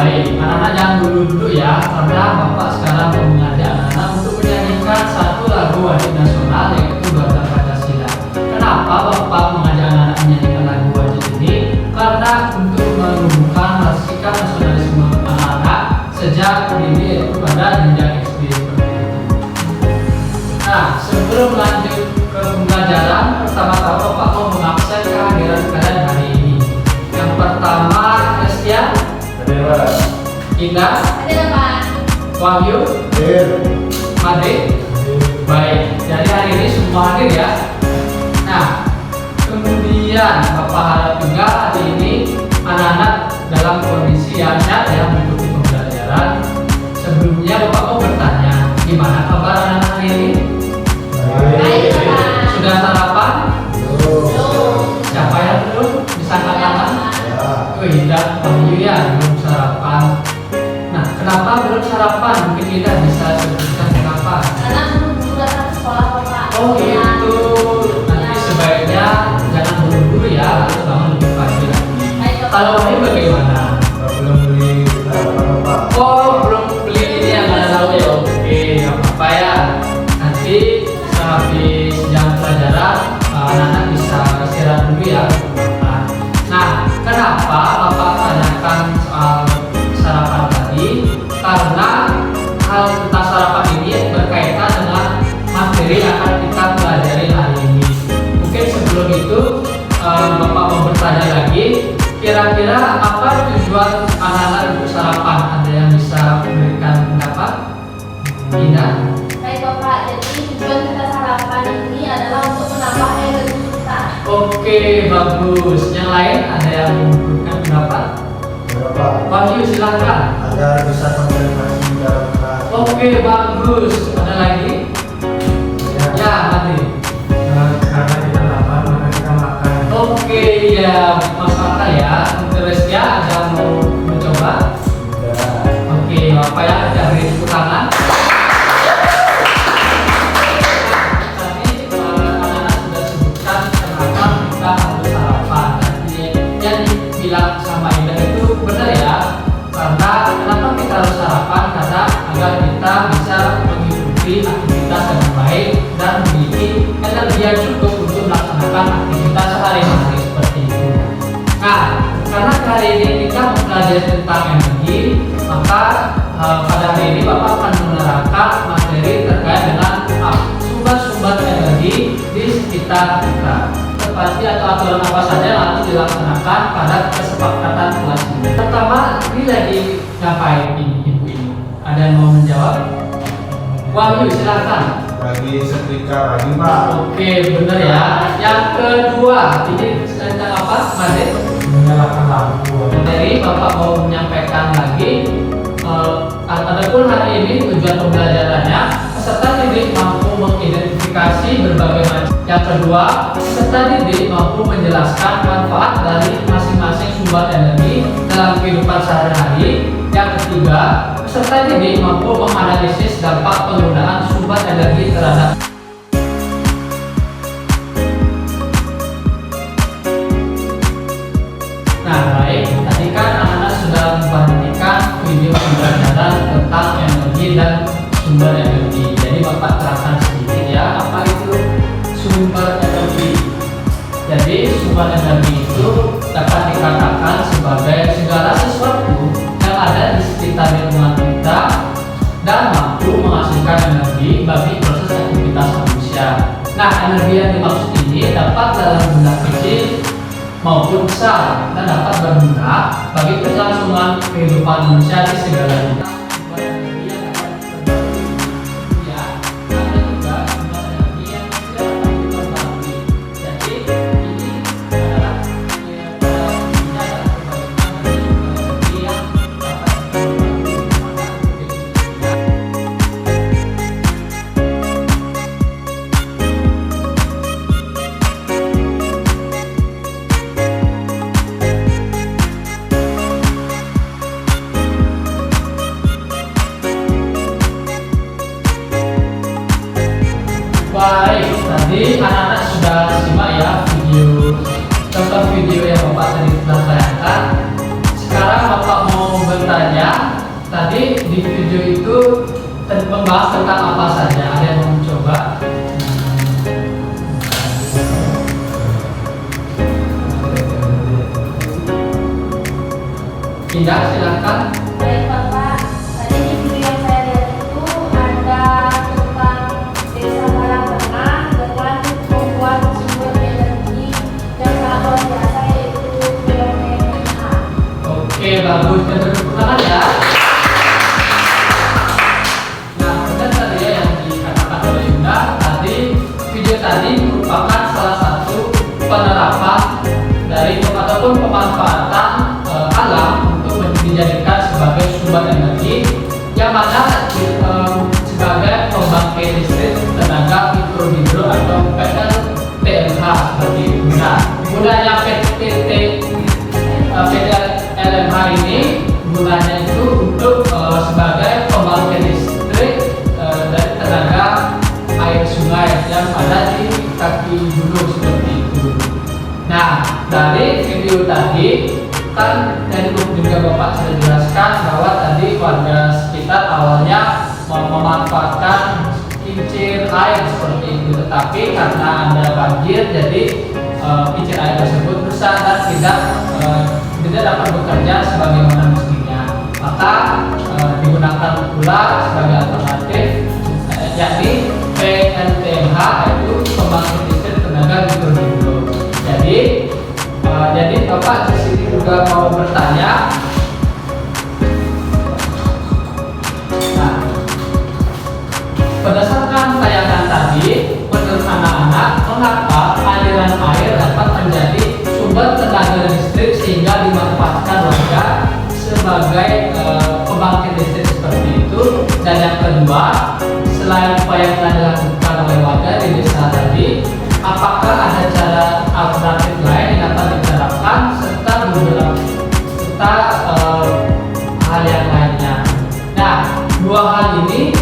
Baik, anak-anak jangan dulu ya, karena Bapak sekarang mau mengajak anak-anak untuk menyanyikan satu lagu wajib nasional yaitu Garuda Pancasila. Kenapa Bapak mengajak anak-anak menyanyikan lagu wajib ini? Karena untuk menumbuhkan sikap nasionalisme anak-anak sejak dini yaitu pada jenjang SD seperti itu. Nah, sebelum lanjut ke pembelajaran, pertama-tama Bapak mau mengabsen kehadiran kalian hari ini. Yang pertama, Christian, Indah, Wahyu, Made. Baik, jadi hari ini semua hadir ya. Nah, kemudian Bapak harap juga hari ini anak-anak dalam kondisi yang sehat ya mengikuti pembelajaran. Sebelumnya Bapak mau bertanya, gimana kabar anak-anak hari ini? Baik, Pak. Sudah sarapan? Siapa yang belum? Bisa angkat tangan? Wih, dan Wahyu ya belum sarapan. Nah, kenapa belum sarapan? Mungkin kita bisa sebutkan kenapa. Karena buru-buru datang ke sekolah, Bapak. Oh gitu. Nanti sebaiknya jangan buru-buru ya, harus bangun lebih pagi lagi. Baik, Bapak. Kalau Wahyu bagaimana? Belum beli apa-apa. Oh, belum beli ini yang ada tahu ya. Oke, nggak apa-apa ya. Nanti sehabis jam pelajaran, anak-anak bisa istirahat dulu ya. Nah, kenapa Bapak tanyakan soal sarapan tadi? Karena hal tentang sarapan ini berkaitan dengan materi yang akan kita pelajari hari ini. Mungkin sebelum itu Bapak mau bertanya lagi, kira-kira apa tujuan anak-anak untuk sarapan? Ada yang bisa memberikan pendapat? Indah? Baik, Bapak. Jadi tujuan kita sarapan ini adalah untuk menambah energi kita. Oke, bagus. Yang lain ada yang memberikan pendapat? Berapa? Wahyu silakan. Agar bisa konsentrasi dalam kelas. Oke, bagus. Ada lagi? Ya, nanti. Karena kita lapar, maka kita makan. Oke, ya, masuk akal ya. Terus ya, ada yang mau mencoba? Oke, apa ya? Dari tepuk tangan. Tadi anak-anak sudah sebutkan kenapa kita harus sarapan. Tadi yang dibilang sama Indah itu benar ya. Karena kenapa kita harus sarapan? Karena agar kita bisa mengikuti aktivitas dengan baik dan memiliki energi yang cukup untuk melaksanakan aktivitas sehari-hari seperti itu. Nah, karena hari ini kita mempelajari tentang energi, maka pada hari ini Bapak akan menerangkan materi terkait dengan sumber-sumber energi di sekitar kita. Seperti atau aturan apa saja yang harus dilaksanakan pada kesepakatan kelas ini. Pertama, ini lagi ngapain ini ibu ini? Ada yang mau menjawab? Wahyu silakan. Lagi setrika lagi, Pak. Oke, benar ya. Yang kedua, ini tentang apa, Made? Menyalakan lampu. Dari Bapak mau menyampaikan lagi, adapun hari ini tujuan pembelajarannya, peserta didik mampu mengidentifikasi berbagai macam. Yang kedua, peserta didik mampu menjelaskan manfaat dari masing-masing sumber energi dalam kehidupan sehari-hari. Yang ketiga, peserta didik mampu menganalisis dampak penggunaan sumber energi terhadap. Nah, baik, tadi kan anak-anak sudah memperhatikan video pembelajaran tentang energi dan sumber energi. Jadi Bapak terangkan sedikit ya, apa itu sumber energi. Jadi sumber energi itu dapat dikatakan sebagai segala sesuatu yang ada di sekitar lingkungan kita dan mampu menghasilkan energi bagi proses aktivitas manusia. Nah, energi yang dimaksud ini dapat dalam jumlah kecil maupun besar dan dapat berguna bagi kelangsungan kehidupan manusia di segala bidang. Sumber energi yang dapat diperbarui, ya, ada juga sumber energi yang tidak dapat diperbarui. Jadi ini adalah energi yang dapat Baik, tadi anak-anak sudah simak ya contoh video yang Bapak tadi telah tayangkan. Sekarang Bapak mau bertanya video itu membahas tentang apa saja? Ada yang mau mencoba? Tidak, silakan. Baik Bapak, tadi di video yang saya lihat itu ada tentang desa Karangtengah dengan membuat sumber energi yang sangat luar biasa yaitu PLTNH. Oke, bagus. Dan tepuk tangan ya. Nah, benar tadi ya yang dikatakan oleh Yunda. Tadi video tadi merupakan salah satu penerapan dari ataupun pemanfaatan alam untuk dijadikan sebagai sumber energi yang mana sebagai pembangkit listrik tenaga mikrohidro atau PLTNH seperti itu. Nah, gunanya PLTNH ini gunanya itu untuk sebagai pembangkit listrik dari tenaga air sungai yang ada di kaki gunung seperti itu. Nah, dari video tadi kan dari juga Bapak sudah jelaskan bahwa tadi warga sekitar awalnya memanfaatkan kincir air seperti itu, tetapi karena ada banjir jadi kincir air tersebut rusak dan tidak dapat bekerja sebagaimana mestinya. Maka digunakan pula sebagai alternatif yakni PLTNH, yaitu pembangkit listrik tenaga mikrohidro. Jadi Bapak di sini juga mau bertanya. Nah, berdasarkan tayangan tadi, menurut anak-anak, mengapa aliran air dapat menjadi sumber tenaga listrik sehingga dimanfaatkan warga sebagai pembangkit listrik seperti itu? Dan yang kedua, selain upaya yang telah dilakukan oleh warga di desa tadi, apakah ada cara alternatif lain yang dapat diterapkan serta hal yang lainnya? Nah, dua hal ini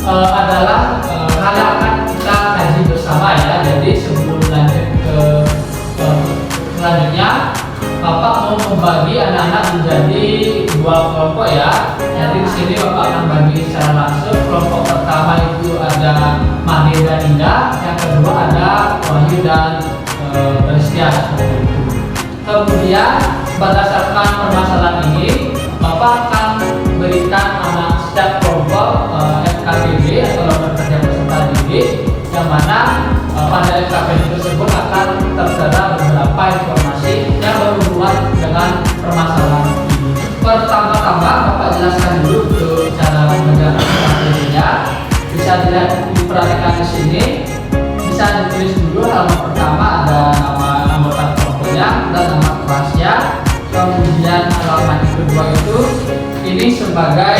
adalah hal yang akan kita kaji bersama ya. Jadi sebelum lanjut ke selanjutnya, Bapak mau membagi anak-anak menjadi dua kelompok ya. Jadi di sini Bapak akan bagi secara langsung. Kelompok pertama itu ada Mahdi dan Indah, yang kedua ada Wahyu dan Rizkia seperti itu. Kemudian berdasarkan permasalahan ini, Bapak akan berikan anak setiap kelompok FKPD atau lembaga kerja peserta didik, yang mana pada FKPD tersebut akan tertera beberapa informasi yang berhubungan dengan permasalahan ini. Pertama-tama Bapak jelaskan dulu untuk cara mengerjakan FKPD-nya. Bisa dilihat, diperhatikan di sini. Bisa ditulis dulu halaman pertama ada nama anggota kelompoknya dan nama kelasnya. Kemudian halaman yang kedua itu ini sebagai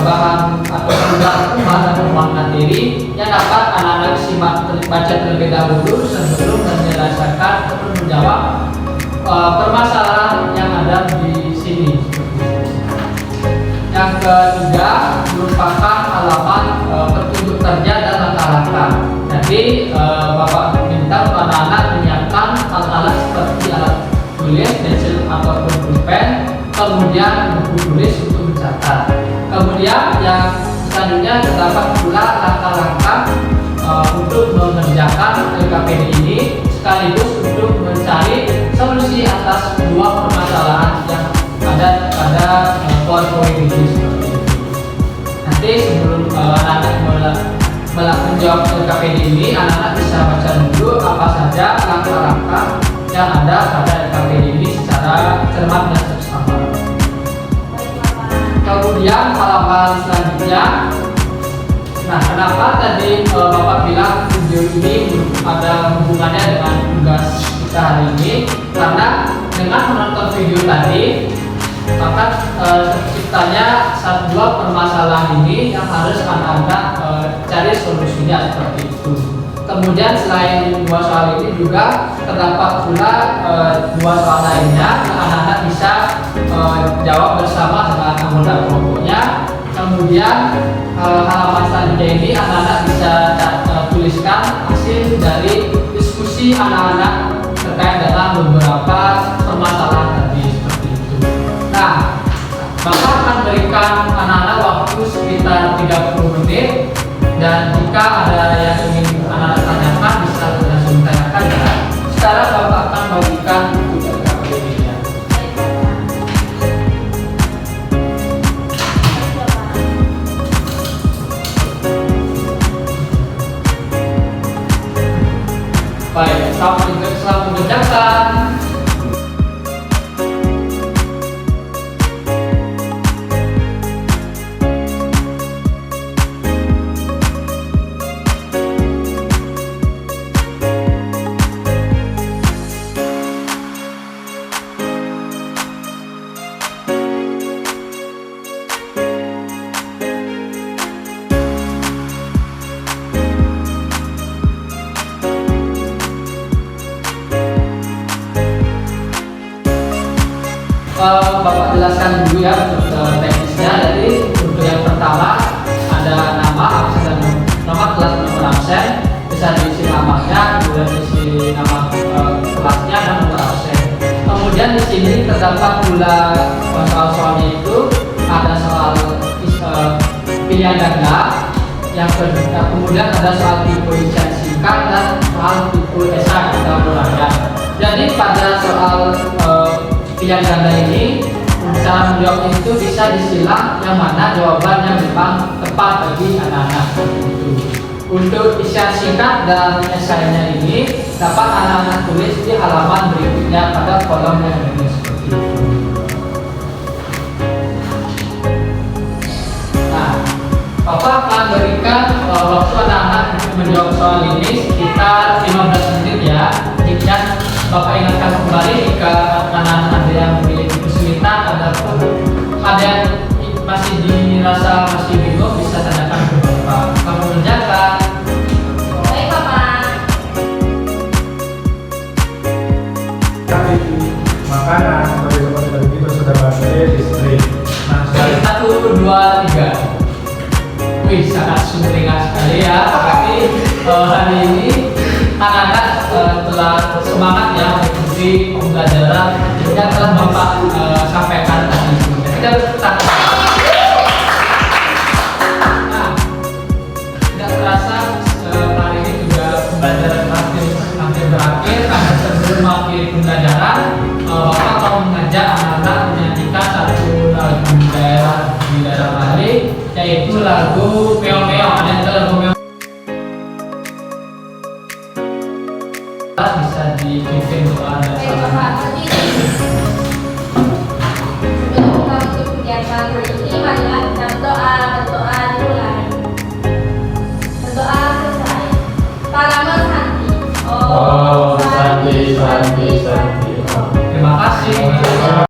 bahan atau bahan atau materi yang dapat anak-anak simak baca terlebih dahulu sebelum menyelesaikan atau menjawab permasalahan yang ada di sini. Yang ketiga merupakan halaman petunjuk kerja dan langkah-langkah. Jadi Bapak minta anak-anak menyiapkan alat-alat seperti alat tulis, pensil ataupun pulpen, kemudian buku tulis untuk mencatat. Kemudian yang selanjutnya terdapat pula langkah-langkah untuk mengerjakan LKPD ini sekaligus untuk mencari solusi atas dua permasalahan yang ada pada poin-poin ini seperti itu. Nanti sebelum anak-anak menjawab LKPD ini, anak-anak bisa baca dulu apa saja langkah-langkah yang ada pada LKPD ini secara cermat dan seksama. Kemudian halaman selanjutnya, nah kenapa tadi Bapak bilang video ini ada hubungannya dengan tugas kita hari ini? Karena dengan menonton video tadi, maka terciptanya dua permasalahan ini yang harus anak-anak cari solusinya seperti itu. Kemudian selain dua soal ini juga terdapat pula dua soal lainnya yang anak-anak bisa jawab bersama dengan anggota kelompoknya. Kemudian halaman selanjutnya ini anak-anak bisa tuliskan hasil dari diskusi anak-anak terkait dengan beberapa permasalahan tadi seperti itu. Nah, Bapak akan berikan anak-anak waktu Dan jika ada yang ingin anak tanyakan bisa langsung tanyakan ya. Sekarang Bapak akan bagikan buku KKBD-nya. Baik, selamat mengerjakan. Bapak jelaskan dulu ya untuk teknisnya. Jadi untuk yang pertama ada nama absen dan nama kelas nomor absen, bisa diisi namanya, kemudian diisi nama kelasnya dan nomor absen. Kemudian di sini terdapat pula soal-soalnya itu ada soal pilihan ganda, yang kedua kemudian ada soal tipe isian singkat dan soal tipe esai atau uraian. Jadi pada soal pilihan ganda ini cara menjawab itu bisa disilang yang mana jawabannya memang tepat bagi anak-anak. Untuk isian singkat dan esainya ini dapat anak-anak tulis di halaman berikutnya pada kolom yang ini seperti itu. Nah, Bapak akan berikan waktu anak-anak untuk menjawab soal ini sekitar 15 menit ya. Kemudian Bapak ingatkan kembali jika anak-anak ada yang memiliki kesulitan ataupun ada yang masih dirasa masih bingung bisa tanyakan ke Bapak. Kamu mengerjakan. Baik, Bapak. Makanan sebagai seperti tadi kita sudah bahas distrik. Nah, sekarang 1, 2, 3. Wih, sangat sumringah sekali ya. Tapi hari ini anak-anak telah semangat ya mengikuti pembelajaran yang telah Bapak sampaikan tadi. Kita nah, tidak terasa hari ini juga pembelajaran hampir berakhir. Karena sebelum mengakhiri pembelajaran, Bapak mau mengajak anak-anak menyanyikan satu lagu di daerah Bali, yaitu lagu Meong-Meong. Ada yang tahu lagu Meong? Bisa dipimpin doa dan Baik, salam. Bapak. Sebelum kita untuk kegiatan hari ini, marilah kita berdoa dimulai. Berdoa selesai. Parama Santi. Oh, Santi, Santi, Santi. Terima kasih.